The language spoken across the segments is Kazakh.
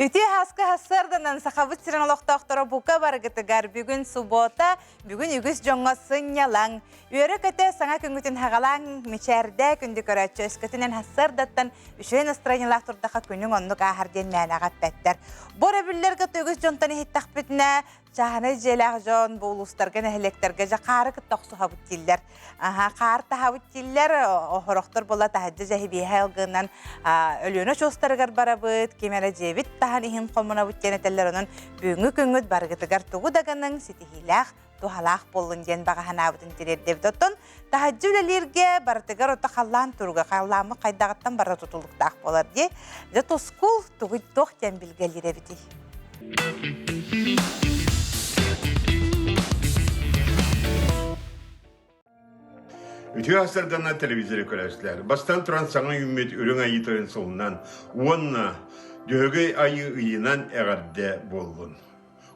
Үті хаска хассарданан сақабыт сирен олықтақтыра бұқа барғытыгар бүгін суббота, бүгін үгіз жоңға сынялаң. Үйері көте саңа күнгітін хағалаң, мечәрді күнді көрәтші өскітінен хассардаттан үшен астранилақ тұрдаға күнің онлық ағарден мән ағат бәттер. Бора бүллерге төгіз жонтаны хиттақ бітіне Жаны желақ жон болустарга нәһлектерге жа қары кыттоқсу хабыттиллер. Қары тахабыттиллер охороқтар бола тахаджы жахиби хайлгынан өлөне чостаргар барабыт, кемері жебит тахан ихин қомына бүттен әтелер оның бүгінгі күнгіт барғытыгар туғы дағының сетихилақ тухалақ болын ден бағахана бұтын терердеп доттон тахаджы өлелерге барытыгар ота қаллан тұруға қалламы қайдағыттан бара тұтылықтақ болар де. Жа тоскул туғы тоқ ден білгелер әбіті. Үтü asırdan televizörü körəslər. Bastan turan sana ümmet ürün ayı toyun solundan, onunla dögü ayı ıyınan əğərdə bollun.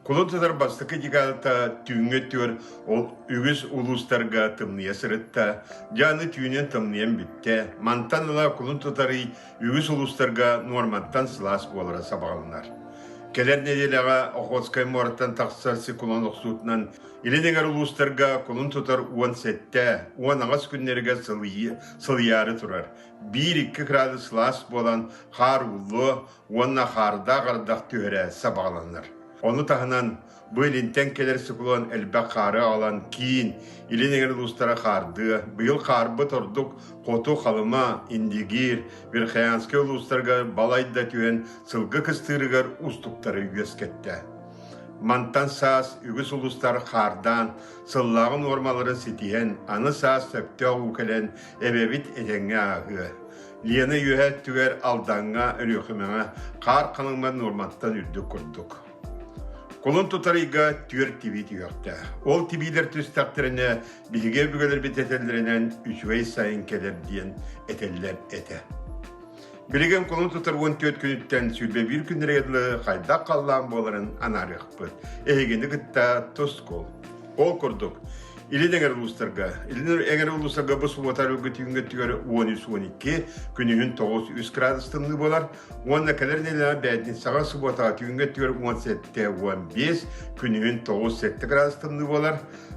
Kulun tutar bastıqı diqalta tüyünge tür, ol ügüz ulustarga tımnıya sırıtta, canı tüyünен tımnıyan bitte, mantan ıla kulun tutarı ügüz ulustarga normantan sılas olara sabağlınar. Keler nedelaga Oxotskay morattan taqsarsi kulon oqsuutnan iledengar ulustarga kulun tutar uan sette, uan ağas günlerge sılıyarı turar. 1-2 gradi sılas bolan xar ulu, uanna xarda qardaq tühre sabağlanır. Onu tahınan bu ilinten kelersi kulon elbaq xarı alan kiin iledengar ulustara xardı, bıyıl xarbı torduk qotu xalıma indigir, bir xayanski ulustarga balayda tühen sılgı kıstırıgar ustukları üyeskette. Mantan sas, ügüs ulustar xardan, sıllağın ormaları sitiyen, anı sas söpte uqelen ebebit edenge ağı. Liyana yühet tüver aldanga ölüxümene, qar kanılman ormantan ürdük kurduk. Kolun tutarıga tür tibi tüyakta. Ol tibiler tüs takdirine bilge bügeler bit etellerinden 3 vey sayın keler diyen eteller ete. Bilgem kolun tutar 14 günütten sülbe bir günlere yadlı hayda kallan boların anarıq bıt. Ehegeni gıtta tost kol. Ol kurduk. İliden uluslarga. İliden uluslarga bu suvatarı gıtıyınga tüyarı 13-12 günühün 9 gradustımlı bolar. Onunla kadar neler bədin sağa suvatarı tüyünga tüyarı 17-15 günühün 9-7 gradustımlı bolar.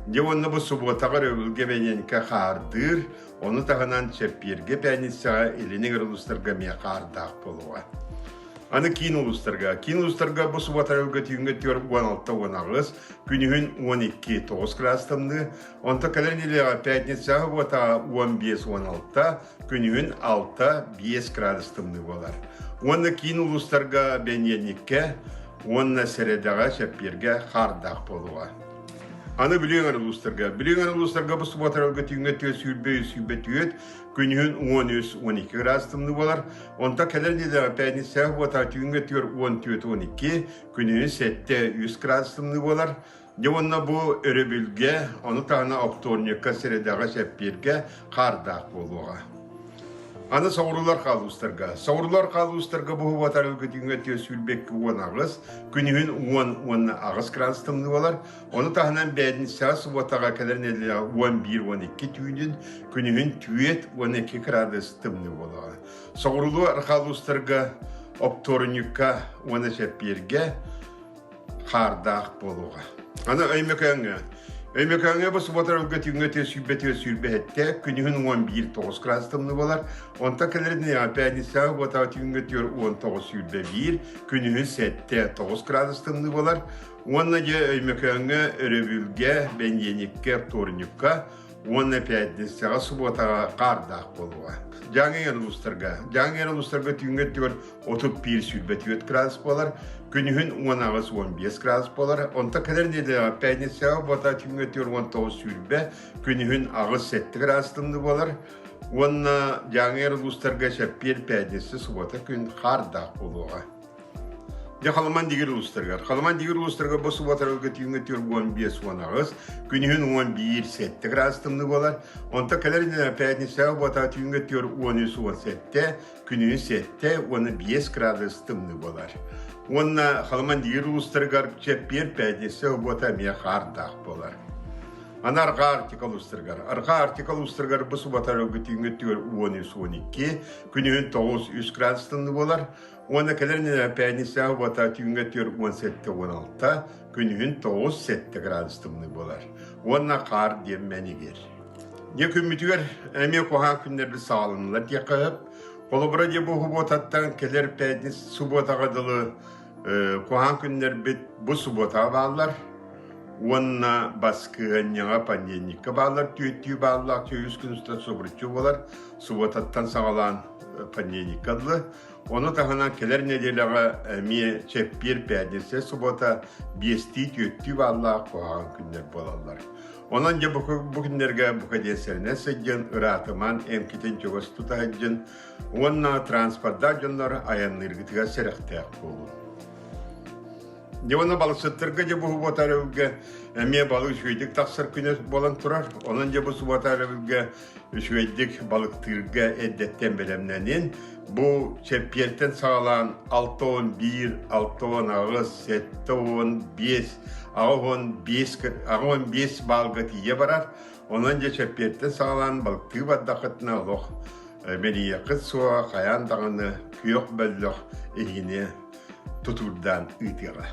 De onunla bu suvatarı övülge beyenke xardır. Onu tağınan çepirge bədin sağa iliden uluslarga me xardaq boluğa. Anı kiin uluslarga bu suvatarı gıtıyınga tüyarı 16-16 günühün 12-9 gradustımlı. Onta kadar neler bədin sağa vata 15-16 günühün 6-5 gradustımlı bolar. Onunla kiin uluslarga benyenike, onunla seredağa çepirge xardaq boluğa. Anı biliyorlar uluslarga bu suvatarı gıtıyınga tüyarı sülbe tüyet, günühün 13-12 gradustımlı bolar. Onta kadar neler bədin sağa vata tüyünga tüyarı 14-12 günühün 7-100 gradustımlı bolar. De onunla bu örübülge, onu tağına oktornika seredağa çepirge xardaq boluğa. Ana savrular qalı ustarga bu vatarı gıtıyınga tüyarı sülbekki 10 ağız, günühün 10 ağız gradustımlı bolar. Onu tağınan bədin sağa suvatağa kadar neler 11-12 tüyünün, günühün 12 gradustımlı bolar. Savrular qalı ustarga oktornika ona çepirge xardaq boluğa. Ana öymekanga bu suvatarı gıtıyınga tüyarı sülbe hette, günühün 11-9 gradustımlı bolar. Onta kadar neler bədin sağa vatarı tüyünga tüyarı 19 sülbe 1, günühün 7-9 gradustımlı bolar. Onunla öymekanga örübülge benyenikke tornikka, onunla bədin sağa suvatağa xardaq boluğa. Жаңы uluslarga tüyünge tüyarı 31 sülbe 4 gradus bolar. Günühün 10-15 gradus bolar. Onta kadar neler bədin sağa vatarı tüyünge tüyarı 19 sülbe, günühün 7 gradustımlı bolar. Onunla жаңы uluslarga çepir bədin suvata gün xardaq boluğa. De Xalaman digir uluslarga bu suvatarı gıtıyınga tüyarı 15-10 ağız, günühün 11-7 gradustımlı bolar. Onta kadar neler bədin sağa vatarı tüyünga tüyarı 13-17, günühün 7-15 gradustımlı bolar. Onunla Xalaman digir uluslarga çepir bədin sağa vatarı me xardaq bolar. Ana arqa artikal uluslarga bu suvatarı gıtıyınga tüyarı 13-12, günühün 9-3 gradustımlı bolar. Ona kelerne pänissä vuota tyngä työr 17-16 günün 9 gradustumny bolar. Ona kar demmeniger. Yekümütür emi kohan günler sağlanırlar yakıp kolobra diye bu hubotattan keler pänis subota gadalı kohan günler bit bu subota bağlar. Ona baskı nyanga panyenika bağlar tüytü bağlar tüyüz günüste sobrutçu bolar. Subotattan sağlan panyenikalı. Onu tahana keler nedeniyle emi çepir pädise subota biesti tüytü bağlar kohan günler bolarlar. Onunca bugünlerge bu kadar serine sejjen ıratıman emkiten çoğuz tutahajjen onna transportda jonlar ayanlırgıtıga serektek bolun. Devona balıksıttırga bu botarıvge emiye balık şüydik taksır küne bolan turar. Onunca bu botarıvge şüydik balıktırga eddetten belemlenin bu çepiyerten sağlan 6-11, 6-10 ağız, 7-10, 5, ağın 5 balığı tiye barar. Onunca çepiyerten sağlan balıktığı baddakıtına oluq. Beni yakıt suğa kayan dağını kuyok böllük ehine tuturdan ıtığa.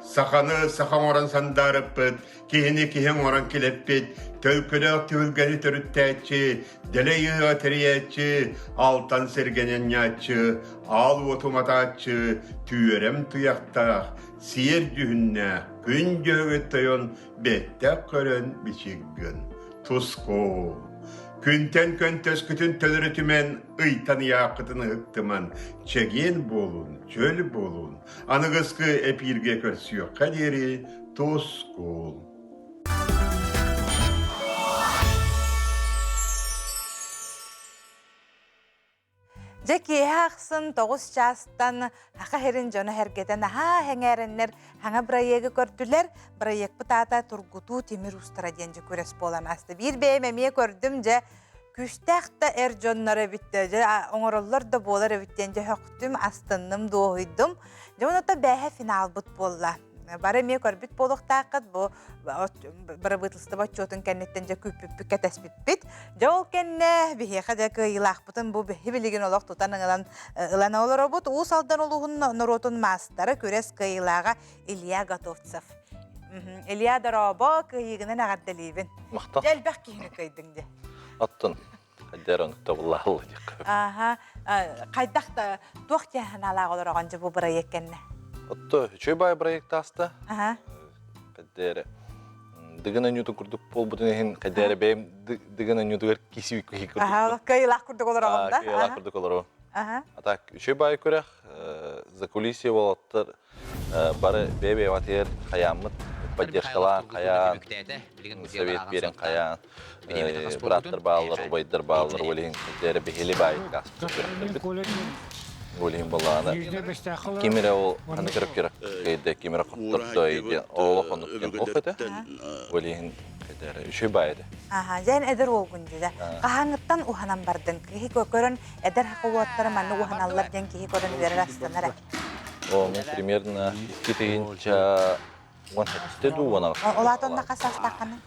Sakanı sakan oran sandarıpıt, kihini kihin oran kilepit, tölkülük tüvülgeni törüttәçi, dele yığa teriyetçi, altan sergenen yatçı, al otomataçı, tüyörem tuyaktağ, siyir dühünne, gün göğü toyon, bette körün biçiggün. Tusko. Күнтен көнтөс күтін төлірітімен ұйтаны яқытыны ұқтыман, чеген болун, чөл болун, анығызқы әпирге көрсіо қадері тос кол. Жеки хақсын 9 жастан хақа херин жоны хергеден аха хәңәреннер хаңа проекты көрдүләр. Проект бутата тургуту темир устара денҗе көрәс боламасты. Бир бәймәме көрдүм же күштәхтә эр жоннары битте. Же оңороллар да болар биттенҗе хактым астынным доойдум. Жоната бәһә финал бут болла. Бары ме көрбит болуктакыт бу бары бытылсты бачотун кеннеттен же күппүп кетеспит бит. Жол кенне бихе хадак илахбытын бу бихибилиген олок тутаныңдан ылана олор бут. У салдан улугун норотун мастары көрес кыйлага Илья Готовцев. Илья Дараба кыйгынын агадделибин. Мактан. Желбек кийини кыйдыңды. Аттын кадерон табыллахыл дик. Аха, кайдакта тохтяхан алаголор аганжы бу проект кенне. Отто чөйбай проект асты. Аха. Кадере. Дыгына нюту курдук пол бутунен кадере бем дыгына нютугер кисип курдук. Аха, кыйлах курдук олор аганда. Кыйлах курдук олор. Аха. Атак чөйбай көрөх за кулисия болоттыр. Бары бебе ватер хаямыт поддержкалар каян совет берен каян браттар баалар убайдар баалар олин кадере бехели бай кас. Олин баланы. Кимере ол ханы кіріп керек кейді, кимере құттырды еді, олы қонықкен оқыды. Олин кәдері үші байды. Аха, жән әдір ол күнді. Қағаңыттан ұханан бардың. Кехи көрін әдір хақы уаттары манны ұханалар жән кехи көрін верір астанары. Ол мен примерно кетегенча 17 ду оны. Олат онна қасастақаны?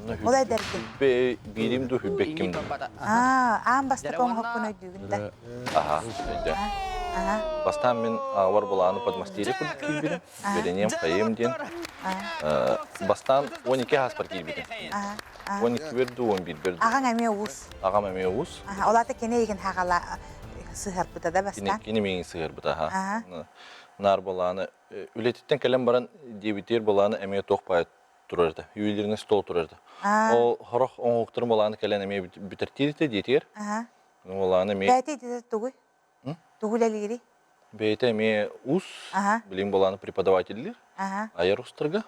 Ол әдірді? Биримді хүббеккімді. Аң басты қоңғық күн өйдігінде. Аха, өйді. Бастан мен ауар боланы подмастері күліп кейбірім. Беренем, қайым ден. Бастан 12 аспар кейбірім. 12 берді, 11 берді. Ағаң әме ұғыз? Ағам әме ұғыз. Олаты кене еген хағала сығыр бұтада бастан? Кене меңін сығыр бұта. Нар боланы. Үлететтен кәлем баран дебитер боланы әме тоқпай тұрарды. Үйелеріне стол тұрарды. Ол хорақ оңықтырым боланы кәлен әме бүтіртейді дейтер. Бәйті деді тұғый? Тұғыл әлігері? Бәйті әме ұз, білім боланы преподавателілер, айар ұстырға,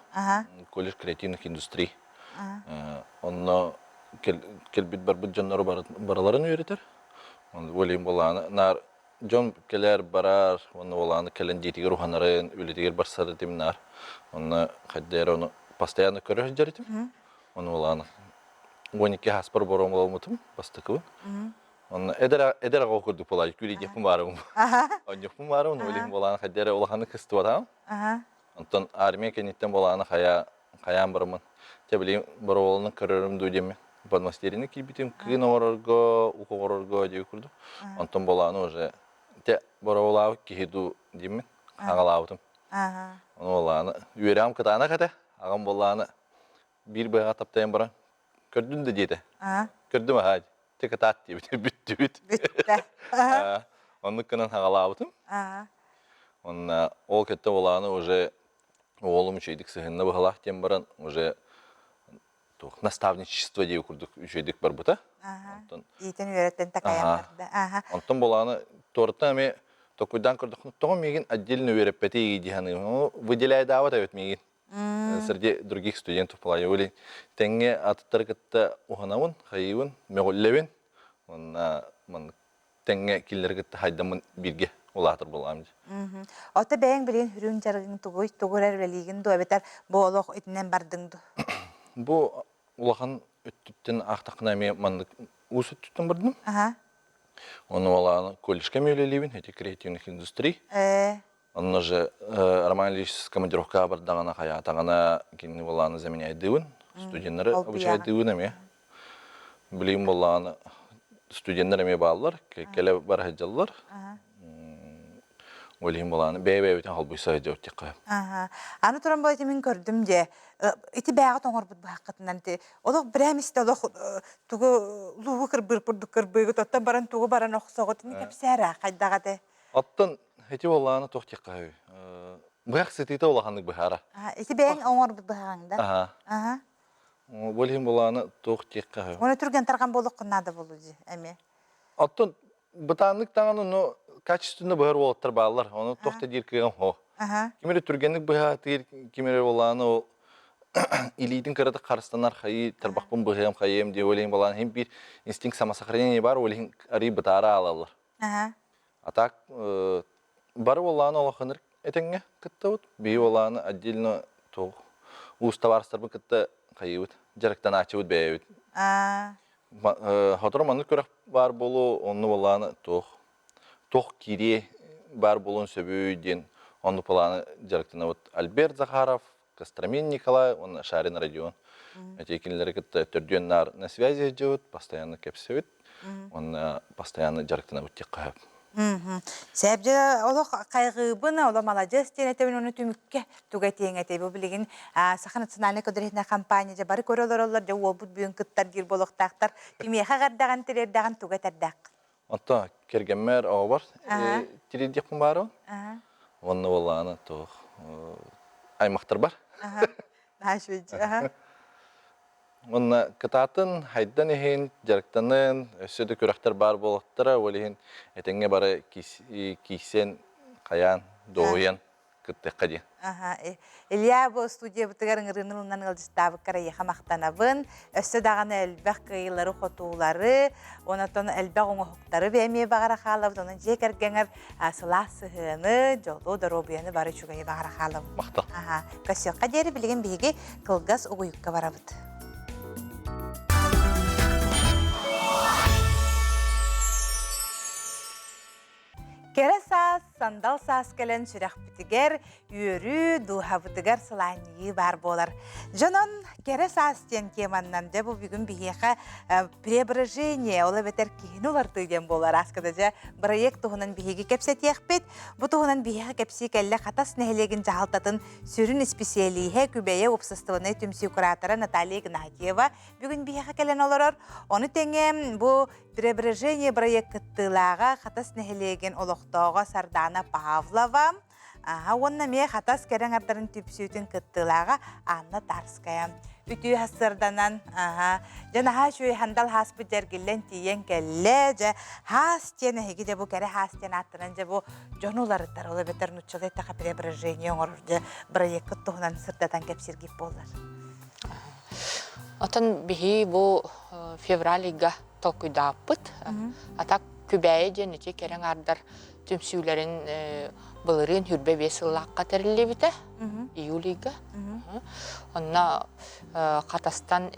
колледж креативных индустрий. Онына келбет бар бұд жаннары бараларын өйретер. Білім боланы, нар жон келер барар, оны боланы кәлен дейтігер ұханарын, өлетігер барсары демін нар. Оны қайдер оны постоянно көрі жаретім. Оны боланы 12 аспар бором болмытым, бастықы. Оны эдер ағау көрдік болай, күлі депім барым. Он депім барым, өлім боланы қайдері олағаны кісті батам. Онтан армия кенеттен боланы қаян барымын. Те білейм, бір олының көрерім дөйдеме. Подмастеріні кейбетім, күйін орырға, ұқы орырға деп көрді. Онтан боланы уже Ите боролау кихиду димин, ағалаудым. Оны боланы, үйерам кытана кәті, ағам боланы бір байға таптайын баран, көрдің де дейді. Көрдім ағай, тек атат дейді, бүтті бүт. Бүтті. Оны кынан ағалаудым. Ол кетті боланы уже олым үшейдік сығынны бұғалақ тем баран, уже наставничество дейі күрдік үшейдік бар бұта. Итін үйреттен тақаян барды. Онтан боланы торттан әме токуйдан көрдік, тоғым меген отдельно үйреппеті егедіғаны. Выделяй дават әвет меген. Среди других студентов полай. Олей, тәңге атыттар кітті ұғанауын, қайыуын, меғоллевен. Тәңге келдер кітті хайдамын бірге олатыр боламыз. Ота бәйін білген хүрін жарғын тұғыр әрвелігін ду, әбетер болық етінен бардың ду. Бұл ұлақан өттіттен ақтақына әме мандық ұс өттіттен бардым. Оны олағаны колледжке мейлелейбін, әте креативных индустрий. Оны же Роман Ильич с командировка бардағана қая атағана кені олағаны заменяйдыуын, студенттері обучайдыуын әме. Білейін болағаны студенттер әме балылар, келе бар әджалылар. Олейін болағаны бәй-бәй-бәйтен қалбойса әде өттек қайып. Аны тұран болайты мен көрдім де, ити бәғі тоңыр бұд бақытынан де, олық бір әместі олық тұғы луғы кірбір бұрды кірбігі, тоттан баран тұғы баран оқсоғытын кәпсәрі қайдаға де. Аттан әте болағаны тоқтек қайып. Бұяқ сетейті олағандық бұхара. Ити бәйін оңыр бұд бақаңда? Олейін болағаны тоқтек қайып. Оны түрген тарған болық құнады болу де, әме? Аттан бұтанлық тағаны качественно бұғыр болаттар бағалар, оны тоқта дейір кіген хо. Кемері түргенлік бұға тегер кемері болағаны ол илейдің кірді қарыстанар қайы, тарбақпын бұғым қайым де олейін болағаны хем бір инстинкт самосохранение бар, олейін арый бұтары алалар. Атак бары болағаны олақыныр әтенге күтті өт, бей болағаны отдельно тоғы. Уыста барыстарбы күтті қайы өт, жарықтан ачы өт бәй өт. Хатырым анық көрек бар болу, оны болағаны тоғы. Тоқ кире бар болуын сөбөйден, оны поланы жарықтына Альберт Захаров, Костромин Николай, он Шарин Родион. Эти кинелері кітті түрден на связи жауыд, постоянно кепсевет, он постоянно жарықтына өттек қайып. Сәбді олық қайғыбына, олы молодец ден әтеуін оны түмікке түгәтейін әтейбі білеген сақын национальный көдіретіне компания бары көрілер олар, ол бұд бүйін күттар дер болықтақтар, кемеға ғардаған терердаған түгәтәрдәқ. Онта кергенмер ағы бар, тиредекпін бары ол. Оны олағаны аймақтар бар. Оны кытатын, хайдан ехен, жарықтанын, өсөді көріқтер бар болықтыра, олеген әтенге бары кейсен, қаян, доғыян, күттек қаден. Илья бұл студия бұтығарын ғырынылынан ғылжыстабы қара еқа мақтанабын, өсі дағаны әлбәқ қиылары, қотуылары, онатон әлбәқ оңы құқтары бәйме бағара қалабы, оның жек әргенер сыла сығыны, жолу дұробияны бары чүгайы бағара қалабы. Мақтал. Көсіққа дері білген бейге қылғас ұғыйыққа барабыд. Кері саас, сандал саас кәлін сүрәқ бітігер, үйірі, дуға бітігер сыланығы бар болар. Жонон кері саас тен кеманнан де бұл бүгін бігеға преображение, олы бетер кейін олар түйден болар. Асқыда жа проект тұғынан бігеге кәпсет еқпет, бұл тұғынан бігеға кәпсі кәлі қатас нәхелеген жағалтатын сүрін специалиге күбәйе опсыстығыны түмсі куратора Наталья Игнатьева бүгін бігеға кәлін оларар. Оны тәңем бұл преображение проекттылаға қатас нәхелеген олықтауға Сардана Павлова. Онна ме қатас кәрін ардарын түпсүйтін кыттылаға Анна Тарская. Үті хасырданан, жана шөй хандал хас бұ жәргілен тиен кәлі, жа хас тені хеге бұл кәрі хас тен аттынан жа бұл жонуларыттар, олы бетер нұтчылы тақа преображение оңырды проект тұғынан сырдатан кәпсергіп болар. Отын бігі бұл февралиға толкуйдаппыт, атак күбәйе женете керен ардар түмсүйлерін бұлырын хүрбе бесыллаққа тәрілі біті, июлиға. Онна қатастан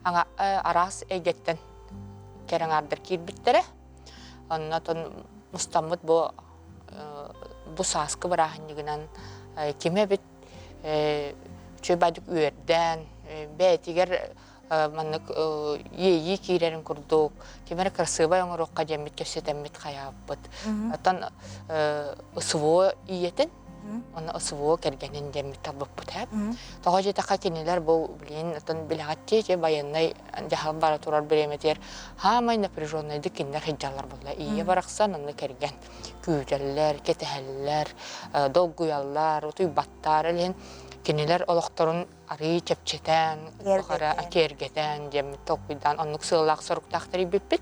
арас әйгеттен керен ардар кирбіттері. Онна тон мұстамыд бұл саскы барахынығынан кеме біт чөй бәдік үйерден, бәйтігер маннык ейи киирерин курдук, кемер красивая оңорокка жеммит көсетеммит хаябыт. Аттан ысыво иетин, оны ысыво кергенин жеммит табыппыт хэп. Тоға жетақа кенелер бұл білейін, аттан білағатте же баяннай жахал бара турар біреметер, хамай напряженнайды кинлер хиджалар болла. Ие барақсан оны керген күйдерлер, кетехеллер, долгуяллар, утуй баттар әлен. Кенелер олоқторун ары чепчетен, кергетен, жеммит тоқуйдан, оннук сыллақ соруктақтары биппит.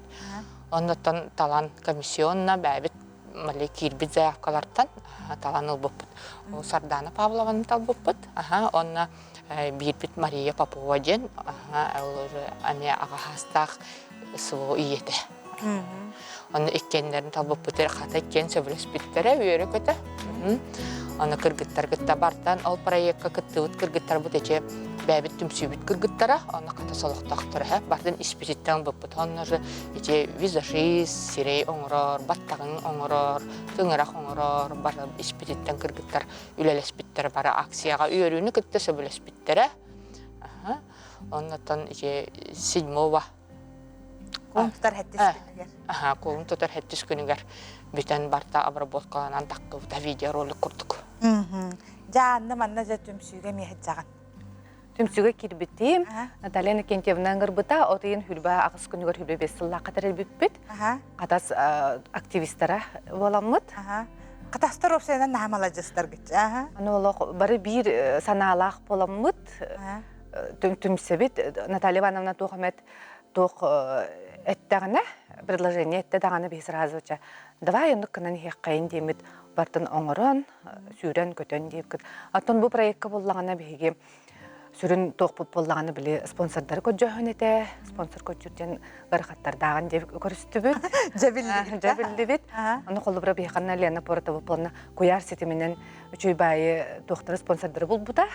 Оннаттан талан комиссионна бәбит мали кирбит заявкалартан талан ылбыппыт. Ол Сардана Павлованы талбыппыт. Онна бирбит Мария Попова ден, аме ағахастақ сылу иеті. Онна иккенлерін талбыппытыр, қата иккен сөбілеспіттері өйері көті. Оны кыргыттар бартан, ол проектқа кыттывыт кыргыттар бұд әче бәбіт түмсүйбіт кыргыттара, оны қата солықтақтыры, бартан испезиттен бұппыт. Оны әче визажист, сирей оңырор, баттағын оңырор, түңірақ оңырор, бары испезиттен кыргыттар үлелеспіттері бары акцияға үйеріні кытты сөбілеспіттері. Оннаттан әче 7-ва Қолын тұтар әттіс күнігер. Қолын тұтар әттіс күнігер. Бүтін барта обработкаланан таққывыда видеоролик құрдық. Жанны манна жа түмсүйге мехет жаған. Түмсүгө кирбитим. Наталья Никентьевна аңгырбыта, отыйын хүлба ағыс күнігер хүлбе бесілла қатар әлбіппет. Қатас активистара боламыд. Қатастар опсайынан намала жастар күтті. Аны олық бары бір саналақ боламыд. Түмсебет Наталья Ивановна тоқамет тоқ әттіғана, предложение әттіғана бейсір азыча. Давай ондық кынан хеққайын деймет, бартын оңырын, сүйрен көтен дейіп күт. Аттон бұл проектқа болағана бейге сүрін тоқ бұп болағаны біле спонсордар көджіғын әті, спонсор көджірден ғарқаттардағын дейіп көрісті бүт. Жабілді бет. Оны қолы бұра бейқанна Лена Порта бұп болына көяр сетіменен үшөй байы тоқтары спонсордары бұл бұда.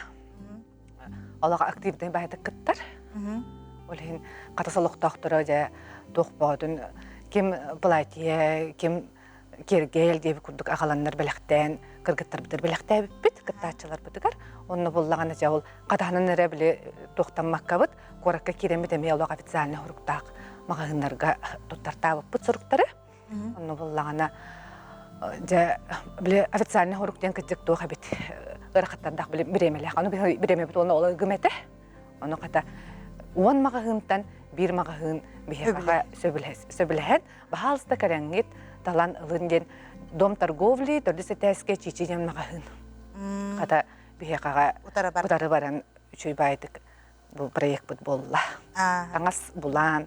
Олаға активден байды күттар. Олхин қатасылық тоқтыры жа тоқпаудың кем платье, кем кергел дейбі күрдік ағаланлар біліқтен, кіргіттар бітір біліқтен бит, кіттатчылар бітігер. Оны болағаны жа ол қатағынан әрі білі тоқтанмаққа бұд, қораққа керемет әме олақ официальны ғұрықтақ мағағынларға тұттарта бұд сұрықтары. Оны болағаны жа білі официальны ғұрықтен күттік тоға бит ғырақаттардақ білі біремелек. Оны біреме біт оны олы үгіметі. Оны қата он мағағынтан bir mağahın bihaqqa söbülehen, bahalsta karangit talan ılındен dom торговли, törдісі тәске чичиден мағahın. Қата bihaqqa утары баран үшөй байдық бұл проект бұд болла. Таңас бұлан,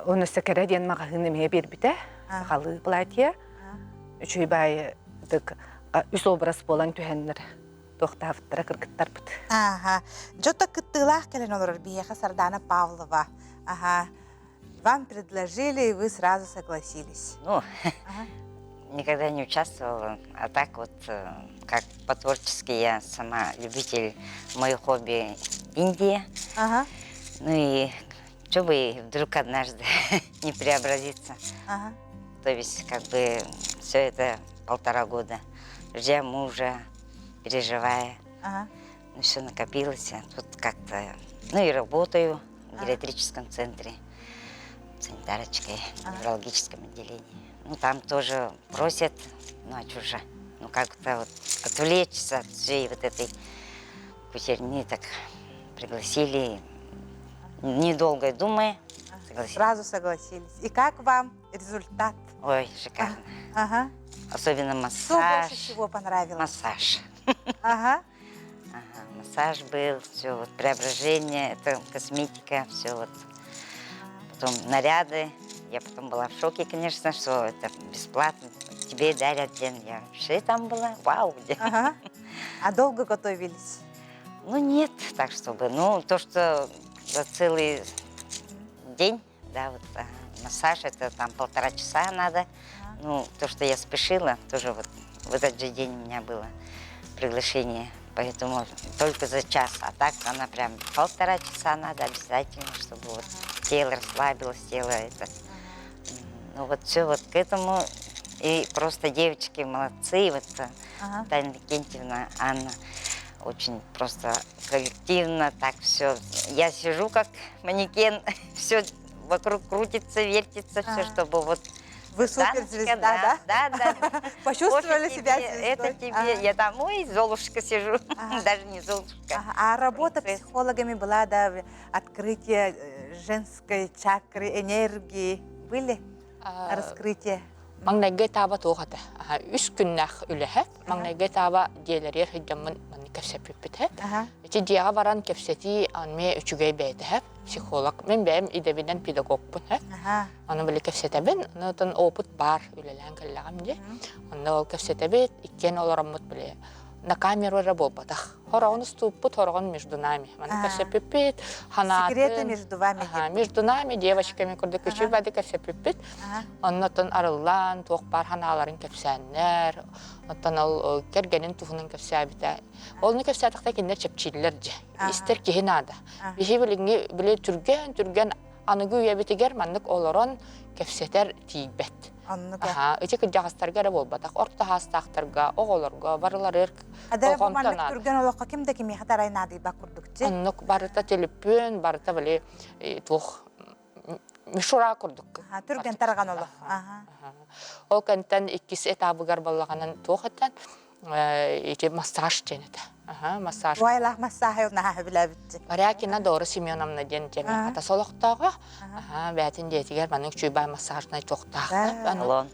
оны сөкереден мағahın еме бербіті, қалы платье, үшөй байдық үс образ болан түйенлер. Тоқтавыттыра кыргыттар бұд. Жота кыттылақ келен олар бияқа Сардана Павлова. Вам предложили, и вы сразу согласились. Ну, никогда не участвовала, а так вот, как по-творчески я сама любитель, мое хобби Индия. Ну и что бы вдруг однажды не преобразиться. То есть, как бы, все это 1,5 года, ждя мужа, переживая, ну, все накопилось, тут как-то, ну и работаю в гериатрическом центре, санитарочкой, в неврологическом отделении. Ну, там тоже просят, ну, а что же, ну, как-то вот отвлечься от всей вот этой кутерьмы, так пригласили, недолго думая, согласились. Сразу согласились. И как вам результат? Ой, шикарно. Особенно массаж. Что больше всего понравилось? Массаж. Массаж был, все вот преображение, это косметика, все вот. Потом наряды. Я потом была в шоке, конечно, что это бесплатно. Тебе дарят день. Я вообще там была. Вау! А долго готовились? Ну нет, так чтобы. Ну, то, что за целый день, да, вот массаж, это там 1,5 часа надо. Ну, то, что я спешила, тоже вот в этот же день у меня было приглашение. Поэтому только за час. А так она прям 1,5 часа надо обязательно, чтобы вот тело расслабилось, тело это. Ну вот все вот к этому. И просто девочки молодцы. Вот Таня Никентьевна, Анна очень просто коллективно так все. Я сижу как манекен, все вокруг крутится, вертится, все, чтобы вот... Вы суперзвезда, да? Да. Почувствовали Кофе себя тебе, звездой? это тебе. Я там, ой, Золушка сижу. Даже не Золушка. А работа психологами была, да, открытие женской чакры, энергии. Были раскрытия? Маңнайгы таба туғаты. Үш күннақ үліхі. Маңнайгы таба диелерер хыджамын маны кәпсәпіппіті. Эти диаға баран кәпсәти анме үчүгей бәйді. Психолог. Мен бәйім идебінен педагогпын. Аны білі кәпсәтәбін. Онытын опыт бар үлелән кәлләғам де. Онды ол кәпсәтәбет, иккен оларамыт біле. На камеру работах. Хорогон ступут, хорогон между нами. Маны кәпсәпіппет, ханатын. Секреты между вами. Между нами, девочками, күрді күші бәді кәпсәпіппет. Оннотон арылан, тоқ бар ханаларын кәпсәннер. Оттан ол кәргенін туғының кәпсәбіті. Олны кәпсәтіқта кендер чепчилер же. Истер кехін ады. Бихи біле түрген анығы үйәбетігер маннык олорон кәпсәтер тейбет. Өте күджағыстарға да болбатақ. Орта хастақтарға, оғыларға, барылар ерк. Адары бұл маннык түрген олыққа кімді кеме қатар айнады бақ күрдік те? Аннык барыта телеппен, барыта біле туқ мишура күрдік. Түрген тарған олық. Ол кәнттен иккіс этабығар балағанын туқыттан массаж женеті. Массаж. Уайлақ массаж елнаға білі бітті. Варякина Дора Семеновна ден жеме ата солықтағы. Бәтін детігер банның чүйбай массажнай тоқтағы.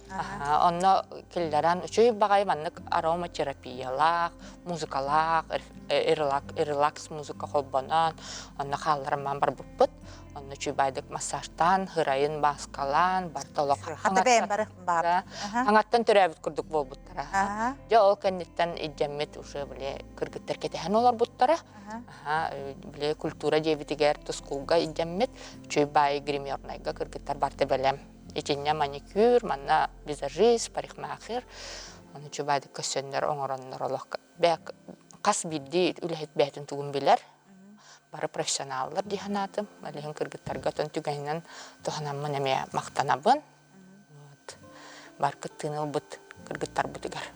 Онны келдеран үшүй бағай банның ароматерапиялақ, музыкалақ, релакс музыка қолбанан, онны қаларыман бар бұппыт. Онны чүйбайдық массажтан, хырайын басқалан, бартолық. Хаты бәйін барықпын бар. Аңаттан түрәбіт күрдік бол бұттара. Жа ол кәнеттен иджаммет ұшы біле кіргіттер кетеген олар бұттара. Біле культура дебітігер тұскулға иджаммет, чүйбай гримернайға кіргіттер барты бәлем. Еченне маникюр, манна визажист, парикмахер. Оны чүйбайдық көсөнлер, оңыронлар олық. Бәк қас білді үләхет бәтін тұғын білер. Бары профессионаллар диханатым. Әліғін кіргіттарға тон түгәйінен тұғанамын әме мақтанабын. Бар кыттыны бұд кіргіттар бұдығар.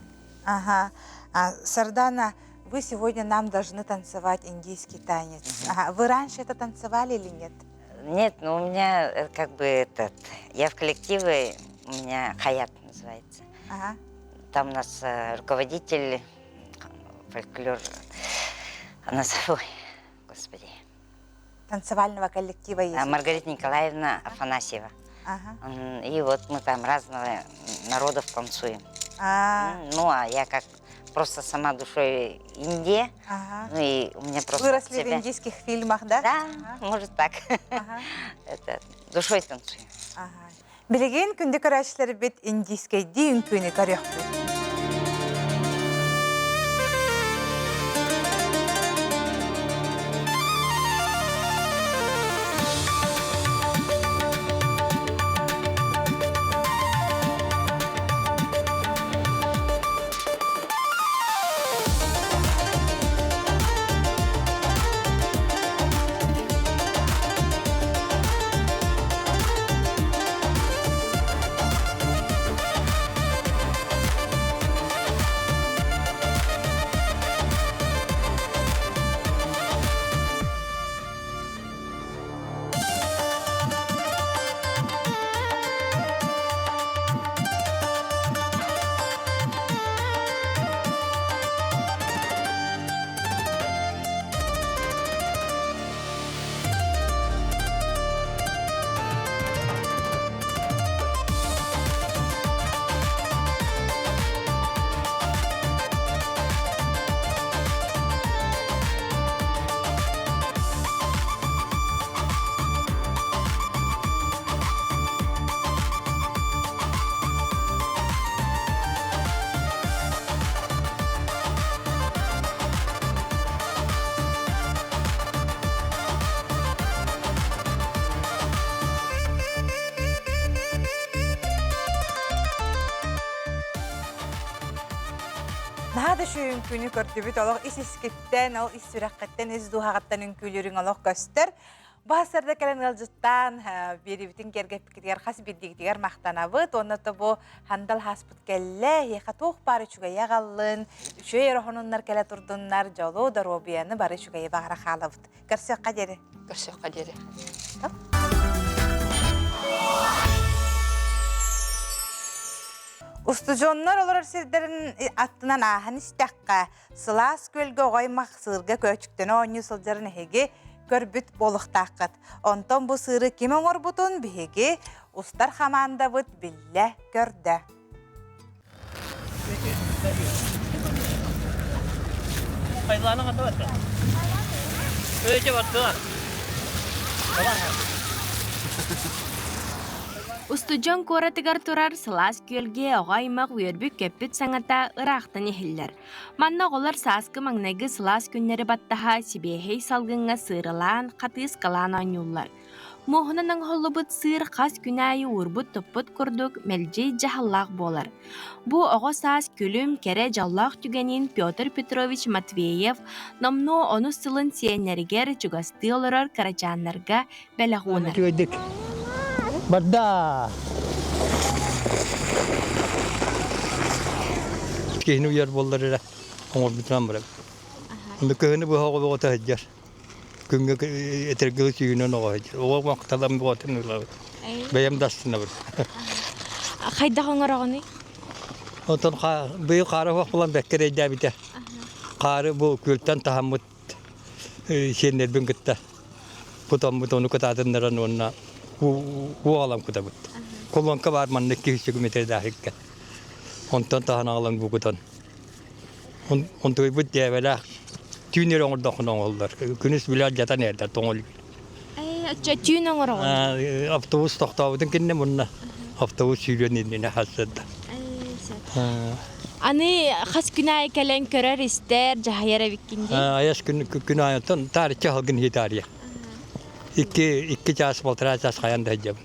Сардана, вы сегодня нам должны танцевать индийский танец. Вы раньше это танцевали или нет? Нет, ну у меня как бы я в коллективе, у меня Хаят называется. Там у нас руководитель фольклор, ой, господи. Танцевального коллектива есть? Маргарита Николаевна Афанасьева. И вот мы там разного народов танцуем. Ну, а я как просто сама душой Индия. Ну, и у меня просто... Выросли в индийских фильмах, да? Да, может так. Это душой танцуем. Билеген күнді көрәшілер бет индийский дейін күні көрек бұл. Nada şu ünkünü körtübüt olaq, is iskitten, ol is sürəqqətten, is duhaqattan ünkülürün olaq göster. Басарда кэлэн ылжыттан берибитин кергепкитигер хас биддигитигер мақтанабыт. Онната бу хандал хаспыт келле, ека тух бары чугая галлын, үшө ерохонуннар келе турдуннар, жолу да робияны бары чугая бағара халабыт. Көрсөк қадері? Көрсөк қадері. Устужоннар олар сирдерин аттынан ахан истаққа сылас көлге оймақ сырға көчіктені ойны сылжарын хеге көрбіт болықтаққыт. Онтон бұл сыры кем оңыр бұтын бігеге ұстар хаманда бұт білі көрді. Қайланы қата бәтті? Өйте бәтті бар. Устужон коратыгар турар сылас көлге оғаймақ үйербік көппіт саңата ырақтан ехіллер. Манна олар саскы маңнегі сылас күннері баттаға сибехей салгынға сырылан, қатыс қалан анюллар. Мохунаның холлыбыт сыр қас күнайы урбут тұппыт күрдік мәлжей жағаллақ болар. Бу оғы сас күлім кере жаллақ түгенін Петр Петрович Матвеев номну оны сылын сиенергер чугасты оларар карачанларға бәліғуынар. Барда. Кehini uyar bolları oğul bitiren bırak. Onu kehini bu hağı boğata heccar. Künge etergili suyuna noğa heccar. Oğul maktadan boğata nılağı. Beyem dastına bırak. Қайда қоңыр оғыны? Ondan büyük karı vak bulan bekker edde biter. Karı bu külten tahammut şeyler bin gitti. Bunu kutadınların onunla. Bu alam kutabıt. Kolonka var man 200 metre dahilken. Ondan tahana alan bu kutan. Ondan bu devela tünür orada konullar. Günüz bile jatan eder tongol. Tüyün оңыр оғыны? Avtobus toxtavudun kinne bunna. Avtobus sürüyor ne hasada. Аны қас күнай кәлен көрер істер жағайара біккенде? Ayas gün ayatan tarihçi halkın hitariye. İki час полтора час kayanda hecab.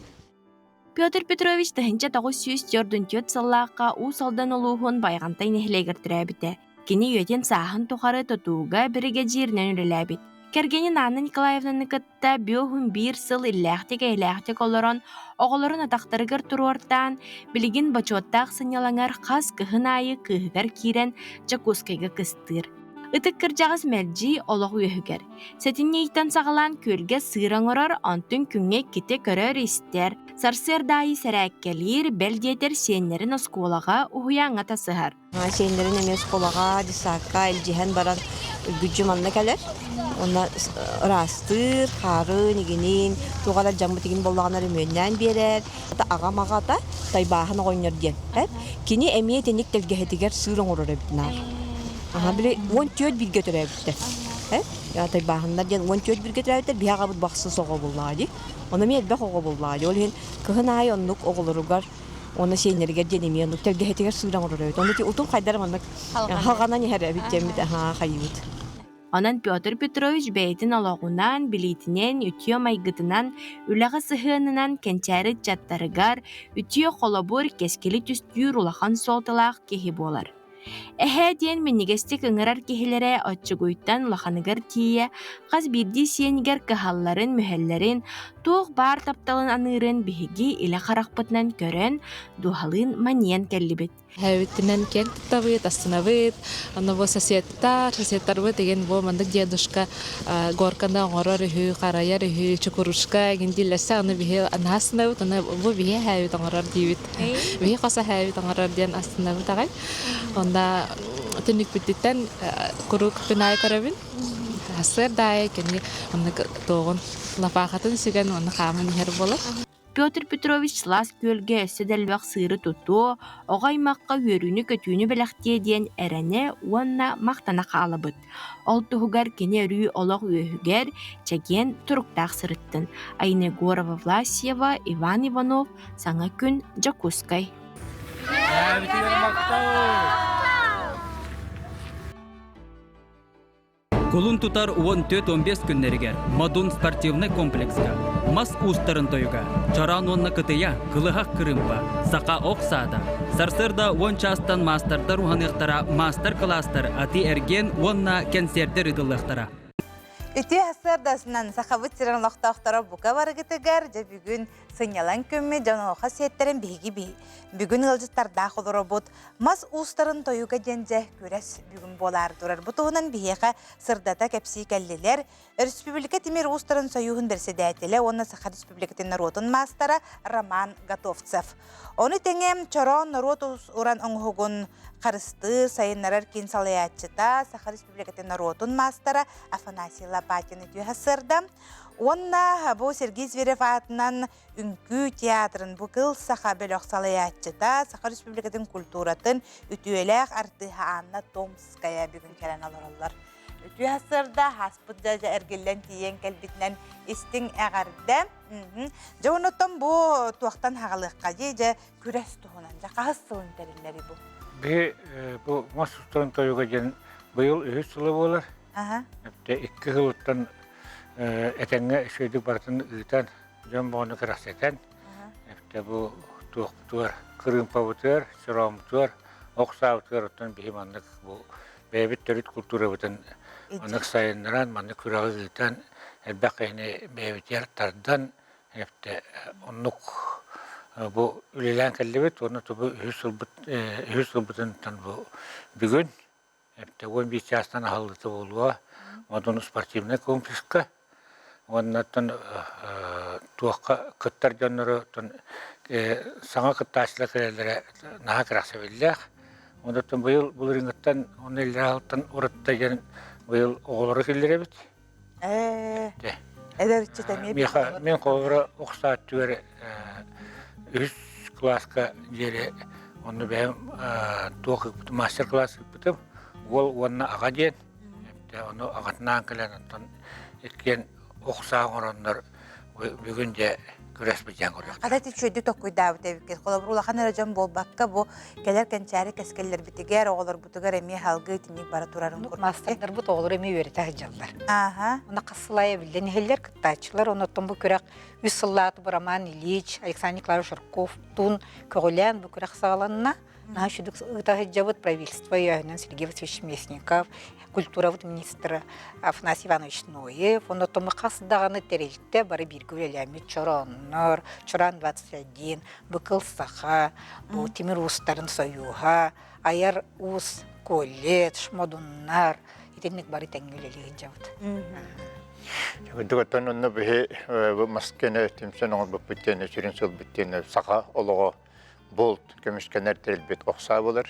Петр Петрович тахынча 904 сыллаққа у салдан олуғын байғантай нехлегір түрәбіті. Кені өтен сағын тұқары тұтуға біріге жерінен үріләбіт. Кергенін Анна Николаевнаны кытта бөғін бір сыл илләқтік олырын, оғылырын атақтырғыр тұруартан, білігін бачуаттақ санялаңар қас кыхын айы кыхығар кирен жакускайға кыстыр. Ытык кыржағыз мәлжи олығы өйігер. Сәтіннейттен сағылан көлге сыраңырар, антын күнге кете көрер істер. Сарсырдайы сәрәккелер, бәлдетер сенлерін осколаға ұхуяңа тасығар. Сенлерін әмес қолаға, дисаққа, әлжіхен баран gücü manna keler. Ona rastır, karı, niginin, tuğala camı tigin bollağınları münden birer. Ağa mağa da taybağını oynar diyen. Kini emniyet enik delgehetiger sığırın olur ebitnar. Aha bile 14 bir götürebitti. Ya taybağınlar diyen 14 bir götürebitti. Bir ağa bu baksı soğuk bulladı. Ona miyet bek oğu bulladı. Olhin kıhın ay onluk oğulurugar. Ona şeyleri geldiğini onluk delgehetiger sığırın olur ebit. Onda ki utun kaydarım onluk. Halgana nehre ebittemit. Aha kayıbıt. Ondan Piotr Petrovich beytin olağından, bilitinen, ütüyo maygıtınan, ülağı sıhığınınan kençeri çattarıgar, ütüyo kolabur keskili tüstüyür ulağın soltalaq kehi bolar. Diyen minnigestik ıngırar kehilere otçuguyttan ulağanıgar tiye, qaz birdi siyenigar kıhalların, mühellerin, tuğ bar taptalın anırın bihigi ila qaraqpıtnan körün, duhalın maniyen kellibit. Хэвитинен кен тутабыт, астанабыт, анна сосеттар быт деген бо мандык дедушка горканда оңорор үһү, караяр үһү, чукурушка гиндилесе аны бихе анаснабыт, аны бу бихе хэвит оңорор дибит. Бихе каса хэвит оңорор ден астанабыт агай. Онда төнүк биттен курук пинай карабин. Хасер дай кени аны тогон лафахатын сиген аны хамын хер болот. Петр Петрович сылас көлге өсседелбақ сыры тұту, оғаймаққа өріні көтүйіні біліқтие ден әрәне уанна мақтана қалыбыт. Ол тұғығар кені өрі олық өйігер чәген тұрықтақ сырыттын. Айны Горова Власьева, Иван Иванов, Саңа күн Жакускай. Кулун тутар 14-15 күннерігер Мадун спортивный комплекска, мас устарын тойга, чаран онна кытыя, кылыхақ кырымпа, сақа оқсада. Сарсырда 10 частан мастердар уханықтара, мастер-кластар ати эрген онна кенсердер ыдылықтара. Үтü hasırdasынан сақабыт сирен лақтақтара бұқа барғытығар, жа бүгін сынялан көмі жануға сеттерін бейгі бүгін ылжыттарда қолы бұд. Мас ұстарын тойуға денже көрес бүгін болар дұрар. Бұтығынан бейеға сырдата кәпсі кәллелер. Республика темір ұстарын сойуғын бірсі дәйтілі, оны Саха Республикатын народын мастара Роман Готовцев. Оны теңем чорон народ уран оңғығын қарысты сайынларар кен салаятчыта Саха Республикатын народын мастара Афанасий Лопатин үтü hasırda. Онна бұл Сергей Зверев атынан үнкі театрын бұқыл Саха бөліқ салаятчыта Саха Республикатын культуратын үтüеләқ артыға Анна Томская бүгін кәрен алыралар. Үтü hasırda хаспыт жажа әргелен тиен кәлбітінен істің әғарды. Жауыноттан бұл туақтан хағалыққа жа күрәс тұғынан, жа қағыз сылын тәрілері бұл. Бұл мас ұстарын тойуға жен бұйыл үйі сылы болар. Екі ғылыттан әтәңі сөйдік бартын ұйтан жөн бұғыны қырас әтән. Бұл туғыр қырын павытыр, сұрамытыр, оқса ұтыр ұттан беймандық бұл бәйбіт төріт культура бұтын онық сайыныран, маңны күрағы ұйтан әлбәқ әйіне бәйбітер тардан онық бұл үлелән кәлі оны тұбы үйі сылбытын бүгін 15 жастан ахалдыты болуға, одан спортивный комплексқа, оннан туаққа күттар жонлары саңа күтташылы кірелері наға кірақсы білдіғ. Ондан бұл рыңғыттан, оны елдері алтын ұрытта жен бұл оғылары келдері біт. Мен қолыры оқсат түгері 3 классқа жері, оны бәйім мастер классы бұтым. Ол онына аға ден, оны ағатынан кілен ұнтан еткен оқсағын орандар бүгін де көрес бітен көрек. Қадати чөйді тоққойда бұт әбікет. Қолабыр улақан әрәжан бол баққа бұл кәлер кәнчәрі кәскелер бітігер, оғылар бұтығар әме халғы тінек бара тұрарын көріп. Мастардар бұт оғылар әме өреті ғыжалдар. Оны қасылай білден елер күттачылар, оны тұн бұл көрек Үсіллаты Роман Ильич, Александр Николаевич Шарков, Тун, Көгілен бұл көрек сағаланына. Наш жабыт правительства Иоанн Сергей Васильевич Местников, культура министра Афанасий Иванович Ноев, он том қасдағаны терелтте бары бір көреләме Чороннор, Чоран 21, Бұқыл Саха, Темір Устарын Союға, Аяр Ус, Колет, Шмодуннар, етенік бары тәңгелелеген жабыт. Дүгіттен онны бігі Москені темсен оңын бұппеттені, сүрін сыл біттені Саха олығы болт көмішкенер терелбет оқса болар.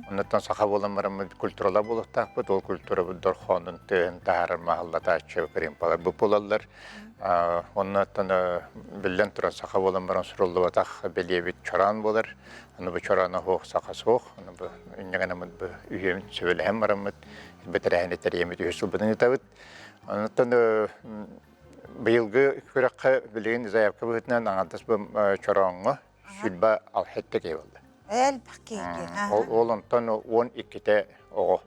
Оннаттан Саха боламарымыз культурала болықтақ бұд, ол культура бұддар қонын түйін тағарыр мағаллата атшы көрем балар бұл болалар. Оннаттан білден тұран Саха боламарын сұрылды батақ белебет чоран болар. Оны бұл чораны хоқ, Саха соқ. Оны бұл үннігініміз бұл үйем сөйлі әм барымыз. Бетір әйіне тәрейемет үйесіл бұдың етавыд. Оннаттан бұйылғы көріққа білген заявка бұғытынан аңадас бұл чоранғы Сүлбә алхетті кей болды. Ол онтан 12-те оғы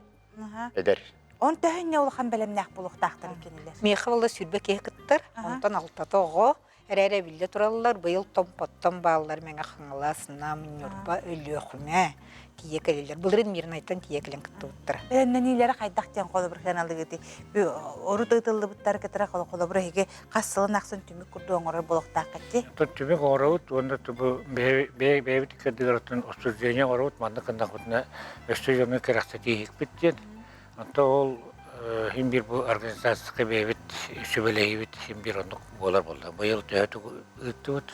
едер. Он тәхінне олған бәлемнәқ болуқтақтыр екенілер. Меқі болды сүлбә кей күттір, онтан 6-те оғы. Әрәрі білді тұралылар, бұйыл том-поттом балылар мәңі қаңыласына, мүнерба, өлі өқіме, тиекелелер. Бұлырын мирін айтан тиекелен күтті ұттыр. Бәлемнен елері қайдақтен қолы бір қиналығы еті. Оры тұйтылды бұттары кетірі қолы бір еге қасылын ақсын түмік күрді оңырыр болуқтақ кетті. Түмік оңырауыт, онда түбі бәйбіт кәдігіраттың ұстыздейіне оңырауыт, маңды қындақытына өсті жөңі керақса дейік біттен. Онда ол Химбир бұл организацияға бейбіт, сөбелейбіт, химбир ондық болар болды. Бұйыл түйеті үтті бұд,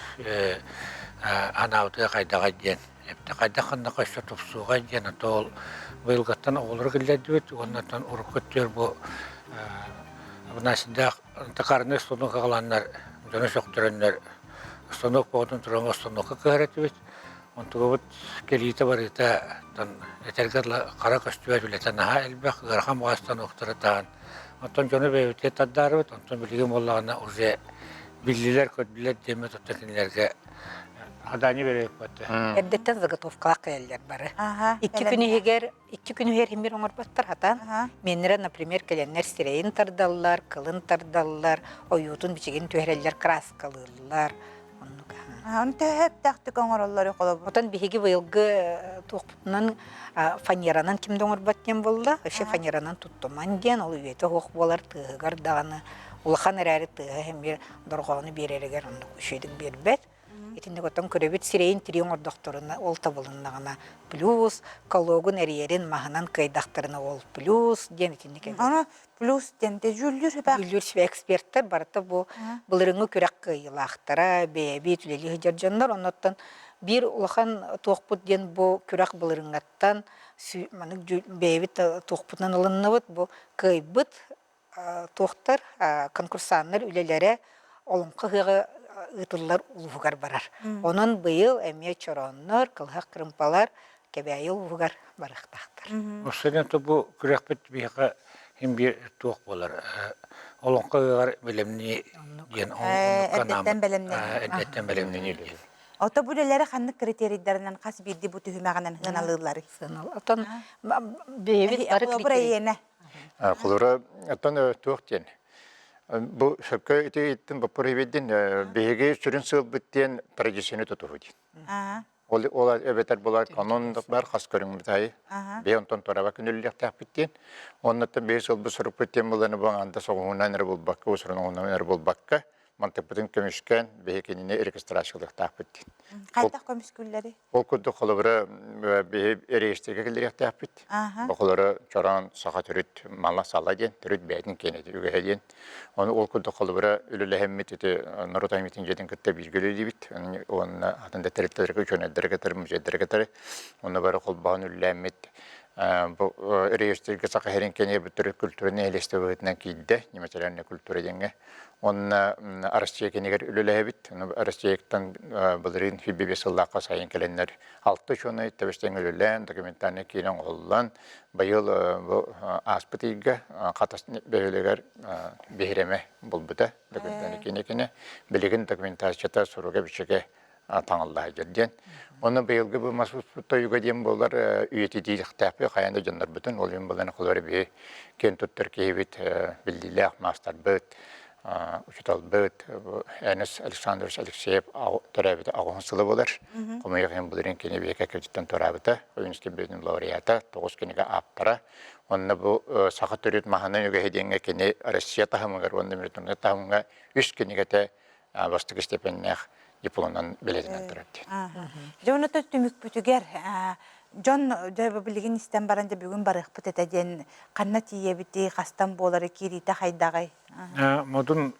анауды қайдаға ден. Қайда қанда қайса тұпсуға ден, ол бұйылғаттан олыр келдеді бұд, оннан ұрық көттер бұл насында тақарыны ұстынық ағаландар, жөні соқтырындар, ұстынық болдың тұрыңы ұстыныққа көхіреті бұд. Онтығы бұд келейті бар еті әтергерлі қара көстуәт білетін аға әлбәқ ғархан бағастан ұқтыры тағын. Онтан жөні бәйбітке таддары бұд, онтан білген болағына ұзе білілер, көтбілер деме тұттакінлерге аданы берек бұд. Әбдеттен заготовкалақ әлілер бары. Iki günü her himir oңыр баттар хатан. Менлері, например, кәленлер сирейін тардалылар, кылын тардалылар, ойутын бичеген түйерелер краскалылар. Он төһөп тахты коңороллары колобу. Отан биһиги быйылгы туохпутунан фанеранан кимде оңорбат ден болда. Өше фанеранан туттуман ден, ол үйеті хоқ болар тыгар дағаны. Улахан әрәрі тыға hem bir дорғаны беререгер үшедік бербет. Етінде көтін көребет сирейін тирейін ордоқторына ол табылынағына плюс, кологын әрерін мағынан кайдақтарына ол плюс ден етінде кәді. Ана плюс денде жүлдір бәк. Жүлдір сібе эксперттер барыта бұл бұлырыңы көрек кайылақтара, бәйбей түлелі жаржандар. Онаттан bir улахан тоқпыт ден бұл көрек бұлырыңаттан бәйбей тоқпытынан алыннавыт бұл кайбыт тоқтар конкурсаннар үлелері олыңқы ғығы ытыллар улуғар барар. Онын быйыл әме чороннар, кылғақ кырымпалар кәбәйі улуғар барықтақтар. Осыдан бұл күрекпет бейға hem bir тоқ болар. Олыңқы ғығар біліміне ден әдеттен біліміне елі. Ота бүлелері қанны критерийдерінен қас бірді бұты хүмәғанан ғаналылары? Отан бейбет бары критерий. Құлыра аттан тоқ ден. Бұл шапка еттен бапырыведен бейге сүрін сыл біттен традицияны тұтуы дейін. Ол әбетер болар канондық бар қас көрің бұтайы. Бей онтан торава күнілілік тәқ біттен. Оннаттан бей сыл бұл сұрып біттен боланы бағанда соғуынан әрі бол баққа, осырын оңынан әрі бол баққа. Мантыппытын көмішкен бейкеніне регистрациялық тақ біттен. Қайтақ көміскүллері? Ол күдді қолыбыры бей әрейістеге келдерек тақ бітті. Бұл қолыры чоран сақа түріт мала сала ден, түріт бәйдің кенеді үгеге ден. Ол күдді қолыбыры үлілі әммет еті Нұрытай метін жеден күтті білгелі дейбіт. Оны атында тәріттелерге, көнеддерге тәрі, мүжеддерге тәрі. Оны бары қол бағын үлілі әммет. Әрейістеге сақа хәрін кене бүттірі күлтүріне әлесті өғытынан кейді, немеселеріне күлтүрі денге. Онна Россия кенегер үлеләбит. Россияктан булырын хиббе сыллакка сайын келеннер 6 шоны тәбештен үлелән документаны кирен оллан быел аспытыга катас бәйлегер бехреме булбыта документаны кенекене билеген документацияда суруга бичеге таңыллай жерден. Оны быелгы бу масус тойга дем болар үйети дилектәпе каянда жандар бүтүн ол ем буланы кулары бе кен туттар кебит билдиләх мастер бит Учитал бөт, Энес Александрович Алексеев төрәбіті ағуынсылы болар. Құмайық ең бұлырын кені бейке көжіттен төрәбіті, Ойынске бөдің лауреаты, 9 кенеге аптара. Онына бұл сақы түрет мағынан өге хеденге кені Россия тағымығыр, онына мүртімді тағымыға 3 кенеге те бастық степеннех дипломнан білетінен тұрады. Жоныты түмік бүтігер, Жон дөбі білген істен баранды бүгін барық бұт әтәден қанна тие біті қастан болары керейті қайдағай? Модун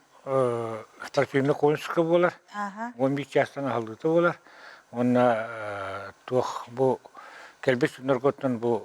торпильный консулька болар, 11 жастан алдыты болар. Онна тух бұл кәлбес нұрготтан бұл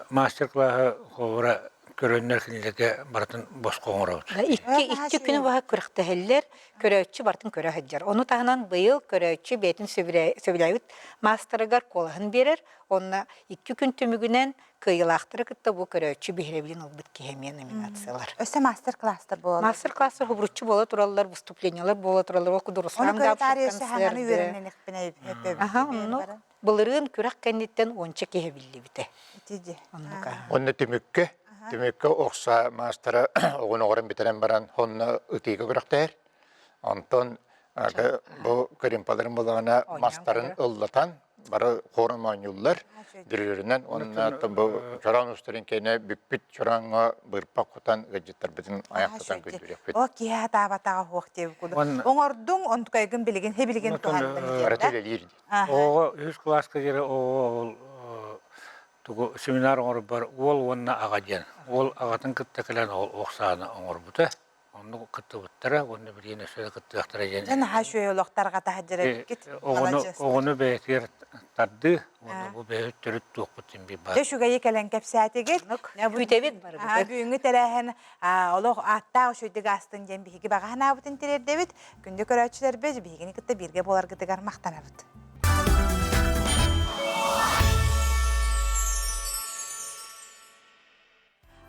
мастер-классы қолыра көрөннер кенелеге бартын бос қоңыр ауды. Икки күні баға күріқті әлілер көрәйтші бартын көрі әджер. Оны тағынан бұйыл көрәйтші бетін сөбіләйіт мастерыгар қолығын берер. Онына 2 күн түмігінен күйілақтыры күтті бұл көрәйтші бейребілін ұлбыт кейемен номинациялар. Өсі мастер-кластар болады? Мастер-кластар ғыбұрытшы бола тұралылар, выступлениялар бола тұралылар, ол күдіріслам да бұлырын күрәк кәндеттен онча кейе білді біте. Онына Тимекке оқса мастера оғын оғырын бітірен баран онына ұтыйғы күріқтер. Онтон бұл көремпаларын болағына мастарын ұллатан, бары қорын маңылылар дүрерінен. Онына бұл жоран ұстырын кейіне бүппіт жораңға бұрпақ құтан ғаджеттар бітін аяқтатан көндірек бет. О, кея табатаға хоқ деп күді. Оңырдың онтықайғын білген, хебілген туған білген. Оғы 3 класска жері оғы семинар оңыр бар, ол онына ағаден. Ол ағатын күтті кілін оқсаны оңыр бұты. Оны күтті бұттыра, оны бір ені сөйлі күтті ұқтыра жені. Жаны хашуе олықтарға тағадыр әбекет. Оғыны бәйтер тарды, оны бұл бәйт түріт туқ бұттын бей бар. Жашуға екелен кәпсәті кет. Бүйтебет бар. Бүйіңі тәрәхін олық аттағы шөйдігі астын жен бейгі бағана бұтын терер дебет. Күнді көрәтшілер бәз бейгені күтті бірге болар күтігар мақтана бұт.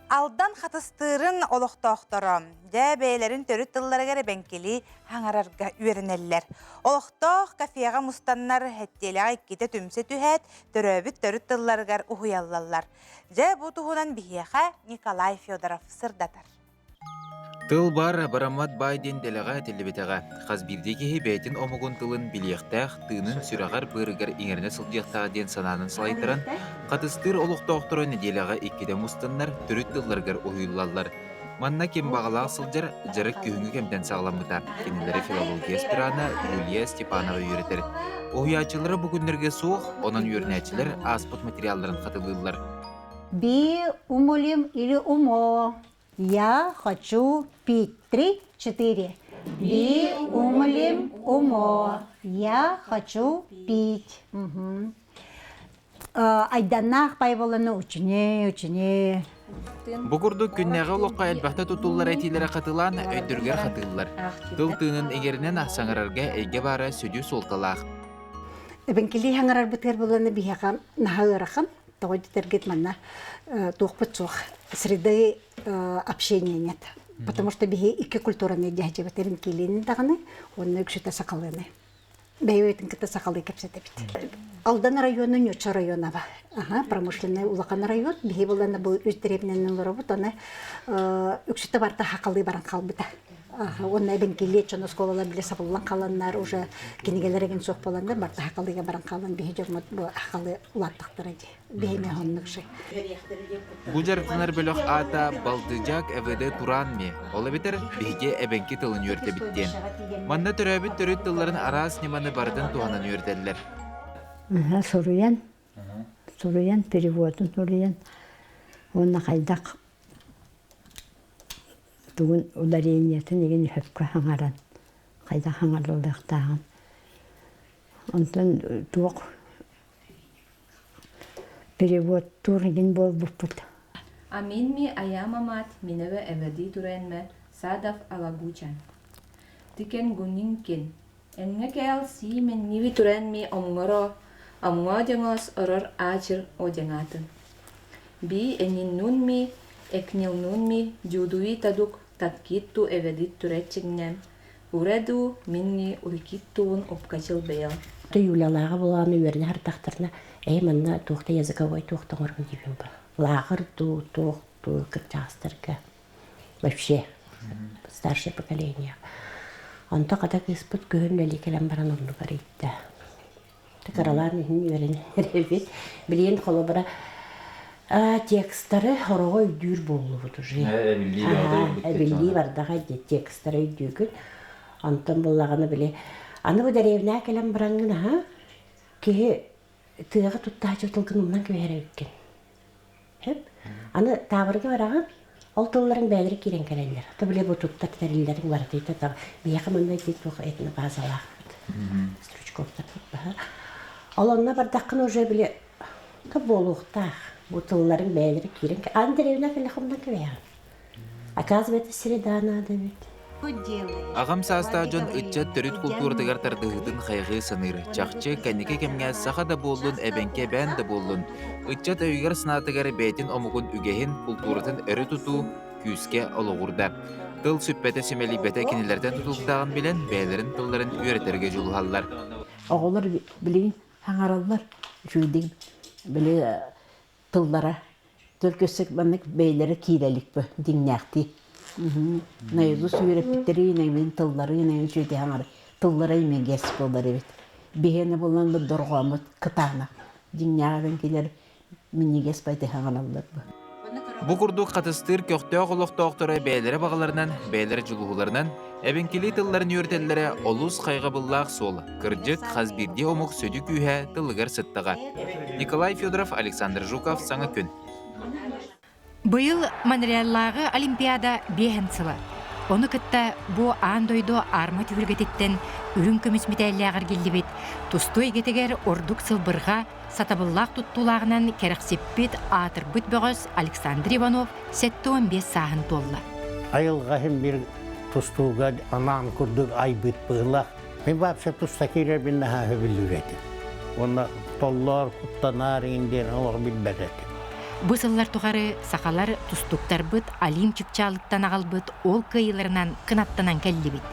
Алдан қатыстырын олықтоқтырым. Дәбәйлерін төріт тылларығары бәнкелі хаңарарға үйерінелілер. Олықтоқ кафеға мұстаннар әттеліға еккеті түмсе түхәт, төрөбіт төріт тылларығар ұхуяллалар. Дә бұ тұхынан бейеға Николай Федоров сырдатар. Тыл бар Барамат Байден делега телебетега. Хазбирдеги бәйтин омугун тылын билектах, тынын сүрагар бырыгар иңерне сылдияқтаға ден сананын слайдыран, қатыстыр олуқтауқтыры неделега иккеден мұстыннар түріт тылларгар ойылалар. Манна кем бағалағы сылжар, жарық күйіңі кемден сағламыта. Кенелері филология спирана Юлия Степанова үйретер. Оғыячылары бүгіндерге соқ, онын үйернәчілер аспыт материалларын қатылылар. Би умолим или умо. Я хочу пить. 3, 4. Би умолим умо. Я хочу пить. Айданақ байболаны учине. Бұқырды күннәғі олыққа әлбәқті тұтулар әтилері қатылан өйдіргер қатылылар. Тыл тыынын егерінен ақсаңырарға әйге бары сөді солталақ. Бенкели хаңарар бітер боланы бияқам нахағырақам. Тоғайды тергет манна туқпыт-соқ. Среды общения нет. Потому что бихи икки культураны дяжебетерин келені дағаны, оны үкшіті сақалыны. Бәйуетін кіті сақалы кепсеті бит. Алдан районы Нюча района ба. Промышленный улақан район. Бихи боланы бұл өз деревненің лұры бұд, оны үкшіті барда хақалы баран қалбыда. Оны әбен келе чоны сколалар біле сабылан қаланнар, уже кенегелереген соқ боландар, барда хақалыға баран қалан, бихи жоғмат бұл хақалы улаттықтыр әде. Бихи мен хоннық жай. Бұл жарықтанар бөліқ ата балдыжак әведі туран ме. Олы бетер бихиге әбенки тылын өрте біттен. Манна түрәбіт түріт тылларын арас неманы бардын туғанын өртелілер. Суруян, переводын суруян. Оны қайдақ туғын ударениетін еген хөпкі хаңаран. Қайда хаңарлылықтағын. Онтан туық перевод турген бол бұппыт. Амин ми аямамат миневе эведи туренме садав алагучан. Тикен гунинкен. Энге кел си мен ниви турен ми омngoро. Амуа деңос орор ачыр одеңатын. Би энин нун ми, экнил нун ми, дюдуи тадук таткитту эведит туретчигнем. Уреду минни уйкиттуун опкачыл бейл. Юлялаға боланы өрді хартақтарына, манна туқта языковой туқтың орғын дейбен бар. Лағыр туқ кірчағыстырға. Вообще, старшее поколение. Онта қадақ испыт күйін әлі келем баран орны бар етті. Караларын үйрен ребет. Білейін қолы бұра текстары орығы үйдір болу бұд уже. Әбілі бардаға текстары үйдігін. Антон болағаны біле. Аны бұ дәревіне әкелем біраңын, кеге тыға тұтта açытылғын ұмнан көйері өткен. Аны табырғы барағын, ол тұлларын бәлірі керен кәрелер. Ата біле бұ тұттар тәрелерін бар дейді. Бияқы мұндай дейді тұғы әтіні базалақ бұд. Стручковтар бұд бағар. Аланна бардақын уже біле болуқтақ. Бұ тұлларын бәлірі керен. Аны дәревіне әкелі құмдан көйері. Оказывается, среда надо ведь. Ағам састажын үтчет түріт культурдығар тардығыдың қайғы сыныр. Чақчы кәнеке кемге сақа да болын, әбенке бән да болын. Үтчет өйгер сынатығары бәйтін омығын үгейін культуратын өрі тұту күйіске олығырда. Тыл сүппәті сөмелі бәті кенелерден тұтылықтағын білен бәйлерін тылларын үйретерге жұлғалар. Оғылар білейін, хаңаралар, жүйден біле тыллара. Түркөсік банық бәйлері кейлелік бі, деңнәқті. Найылы сүйреппеттері, наймен тыллары, наймен жүйде хаңары. Тыллары емен кәсіп болар ебет. Бейені болан бұл дұрғамыд қытағына. Деңнәғын келер, мені кәсіп байды хаңаралар бі. Бұқырды қатыстыр көқтеу құлықтауқтары бәйлері бағаларынан, бәйлері жылуғыларынан, әбенкелі тылларын үйретелері олус қайғы бұллақ сол. Кырджык қазбирде омық сөді күйе тылығыр сыттыға. Николай Федоров, Александр Жуков, Саңа күн. Быйыл Монреаллағы Олимпиада бейін сылы. Оны кытта бұ андойдо арма түгілгететтен үрін көміс метәлләғыр келді бет. Тустой кетегер ордук сылбырға сатабыллақ тұттулағынан кәріқсеппет атыр бүт бөғіз Александр Иванов 7-15 сағын толла. Айылға hem bir tustuğa anan kurduk ay büt bığlaq. Ben vapse tusta kirer bin daha hövüllüretim. Ona tollar, kuttanar inden Allah bilberetim. Бұ сыллар тұғары сақалар тұстуктар бұд, алим чүкчалықтан ағал бұд, ол кайыларынан қынаттанан кәлді бұд.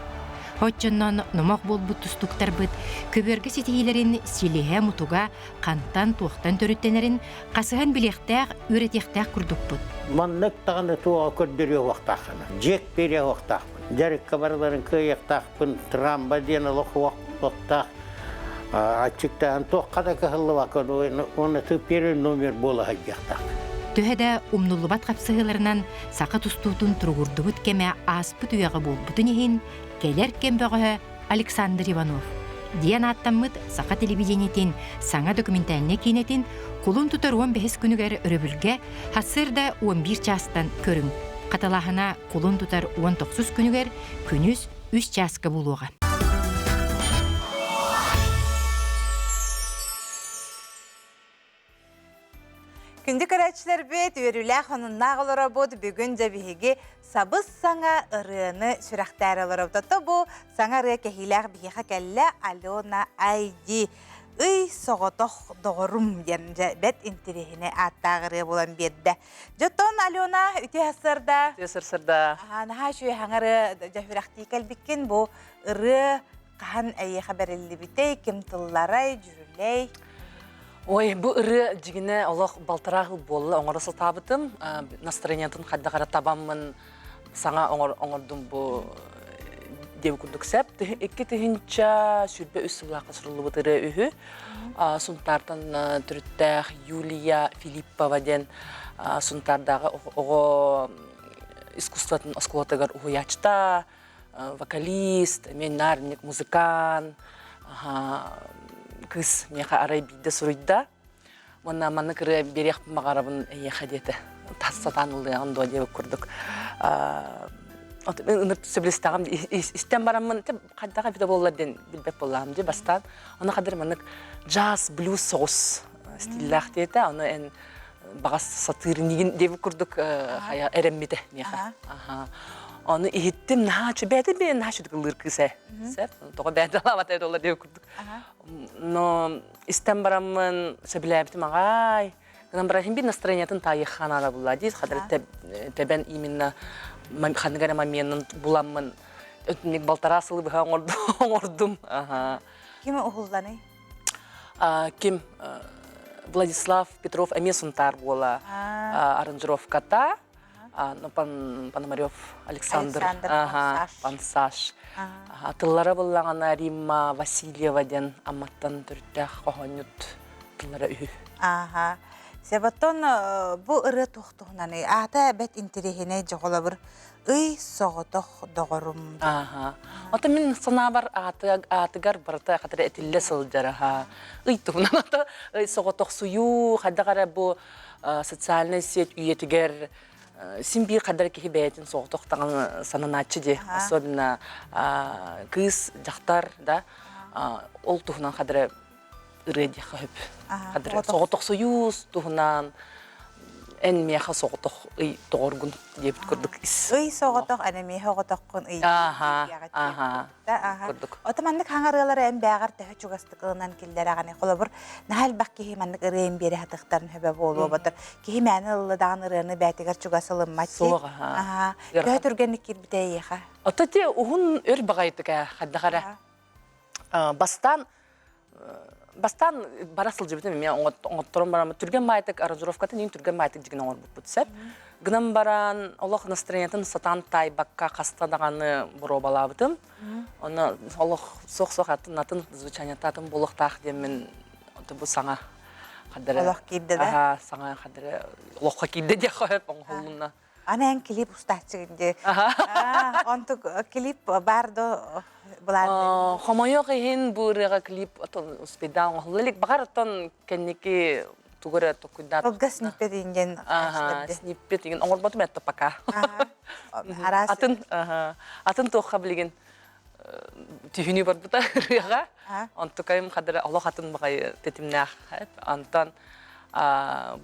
Хотчоннон номок болбут тустуктарбыт, көбөргө сетихилерин силиһэ мутуга, кантан туохтан төрүттенерин, касыхан билектәк, үретектәк курдукпут. Маннык тағаны туға көрдірі уақтақына. Жек бере уақтақпын. Жарик кабарларын көйектақпын, трамба дені лоқ уақтақ. Ачықтағын тоққада кығылы вақын, оны түпері номер болы хайяқтақ. Төһәдә умнуллубат капсыһыларынан сақа тустуутун туругурдубут кеме аспыт уяғы болбутун иһин келер кембөгөһө Александр Иванов. Диан аттаммыт сақа телевидениетин саңа документальне кинетин кулун тутар 15 күнүгер өрөбүлге хасырда 11 частан көрүң. Каталахына кулун тутар 19 күнүгер күнүс 3 часка булуга. Күнді көрәтшілер бет, өріләқ оныннақ олар бұд, бүгін жәбігі сабыз саңа ұрыны сүрәқтәрі олар бұд. Бұл саңа ұры кәхиләқ бігеға кәлі Алена Айди. Үй соғытоқ доғырым дерінже бәт интерехіне аттағыры болан берді. Жоттон Алена үте асырда. Наға шөй хаңары жәфірәқті кәлбіккен бұл ұры қаған әйе қабарелі бітей, кем тұлларай, жүрілей. Ой, бұл ұры жігіне олық балтырағы болы оңырысы табытым. Настроениятын қадда қара табамын саңа оңырдым бұл деп күндік сәп. Екі түхінча сүрбе үсі бұлаққа сұрылы бұтыры үйі. Сұнтартын түріттәқ Юлия Филиппова ден сұнтардағы оғы искусстватын осколатығар ұғыячта, вокалист, мен нарник, музыкан, кыз меха арай бидде суруйда. Мына маны кыры берек мағарабын эйеха деті. Тассатанылдығын дуа деп көрдік. Үнірті сөбілістағым істен барамын, қаддаға биде болладен білбек болағым де бастан. Оны қадыр мынык джаз, блюз, соғыс стиллақ деті. Оны ән бағас сатырынеген деп көрдік әрәммеді меха. Onu ihittim, naçı bedi ben naçı dıkılır kısa. Sep, toğa bedi alavatay dolar diye kurduk. No, istem baramın sebilebdim ağay. Gınan barahim bir настроениятын tayıqhan ara buladıyız. Xadar teben iminna xanıgara mamiyanın bulamın ötünlük baltara asılı bıha oңордum. Kimi oğullanı? Kim? Владислав Петров, Амесунтар бола аранжировката. Пономарев Александр, Пансаш. Тыллара боллағана Римма Васильева ден аматтан түрттәқ қоғанют тыллара үйі. Себаттон бұл ұры тоқтуғынан ата бәт интерехіне жоғыла бір үй соғытоқ доғырым. Ота мен сана бар атығар барыта қатыры әтілі сылдары. Үй тұғынан ата үй соғытоқ сүйу, қадағара бұл социальный сеть үйетігер Симби қадар кехи бәйтін соғытоқтаған сананатчы де, особенно кыз, жақтар, ол тұғынан қадары үреді қағып. Соғытоқ союз тұғынан ән меха соғытоқ үй тоғырғын деп көрдік. Үй соғытоқ, әні меха оғытоққын үй. Отамандық хаңарылары ән бәғар тәхі чуғастықылынан келдер ағаны. Қолы бір нәл бақ кехи мандық ұрайын бері хатықтарын хөбі болу бұдыр. Кехи мәні ұлыдағын ұрайыны бәтігер чуғасылын мачи. Соға. Көхі түргенік келбітей еға. Ота те ұғын өр бағайдық қаддағара. Бастан барасыл жібітім, мен оңыттырым барам. Түрген майтық аранжировкаты нең түрген майтық деген оңыр бұд сәп. Гынан баран, олық настроениятын сатан тай баққа қастадағаны бұро балабытым. Оны олық соқ-соқ атын звучаниятатын болықтақ демен бұл саңа қадыры. Олық кейді да? Саңа қадыры. Олыққа кейді де қойып оңғылына. Ана ән клип ұстатчығынде. Онтық клип барды бұларды? Хомойоқ ехен бұрыға клип ұспедан оңғылылық. Бағар ұттан кәнеке тугара токуйда. Олга сниппет инген. Сниппет инген. Оңғыр батым әтті пака. Атын тоққа білген түйіні бар бұта рыяға. Онтықайым қадыры Аллах атын бағай тетімнәқ. Антан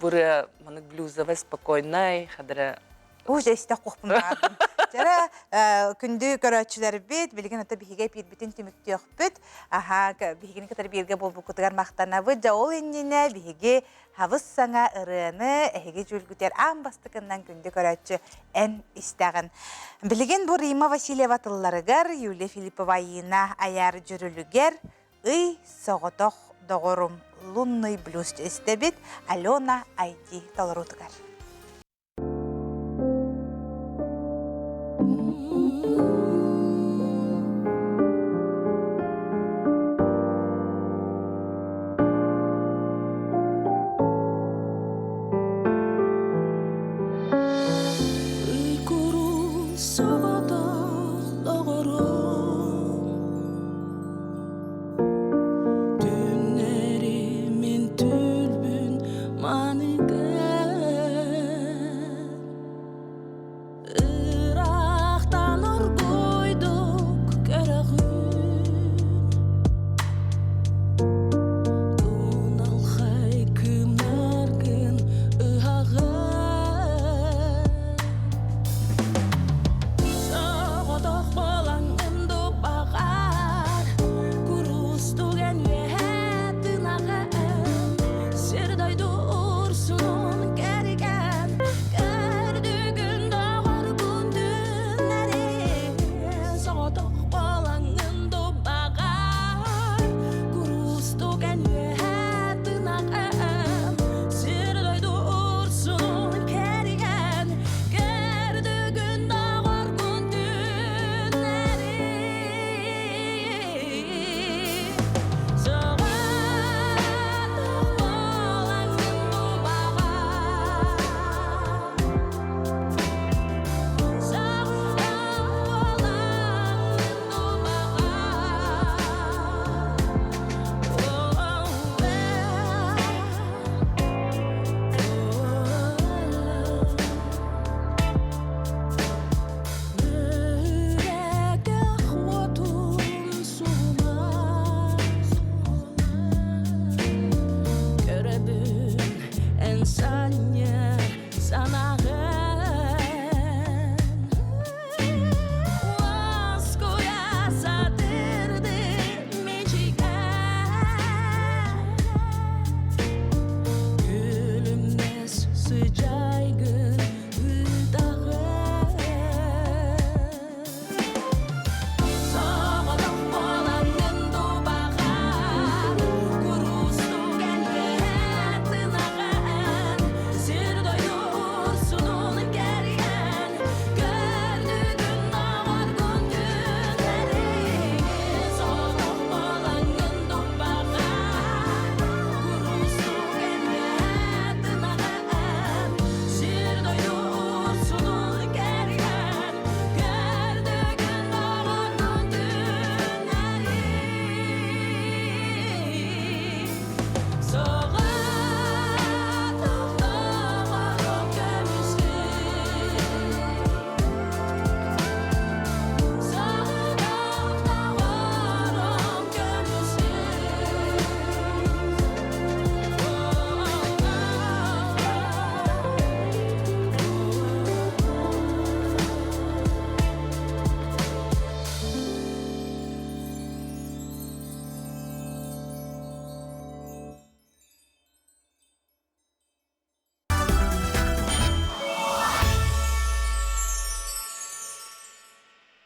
бұры манық блюзовай спокойнай қадыры Уже исте кухпун бардым. Жара күндү көрөчүлөр бит, билген ата биһиге пирбитин түмүктөк бүт. Аха, биһигин катар бирге болбу кутугар мактанабы, жаол иннине биһиге хавыс саңа ырыны, эһиге жүлгүтер ам бастыкынан күндү көрөчү эн истеген. Билген бу Рима Васильева тылларыгар, Юлия Филиппова айына аяр жүрүлүгер, ый соғотох догорум лунный блюз истебит, Алена Айти толорутугар.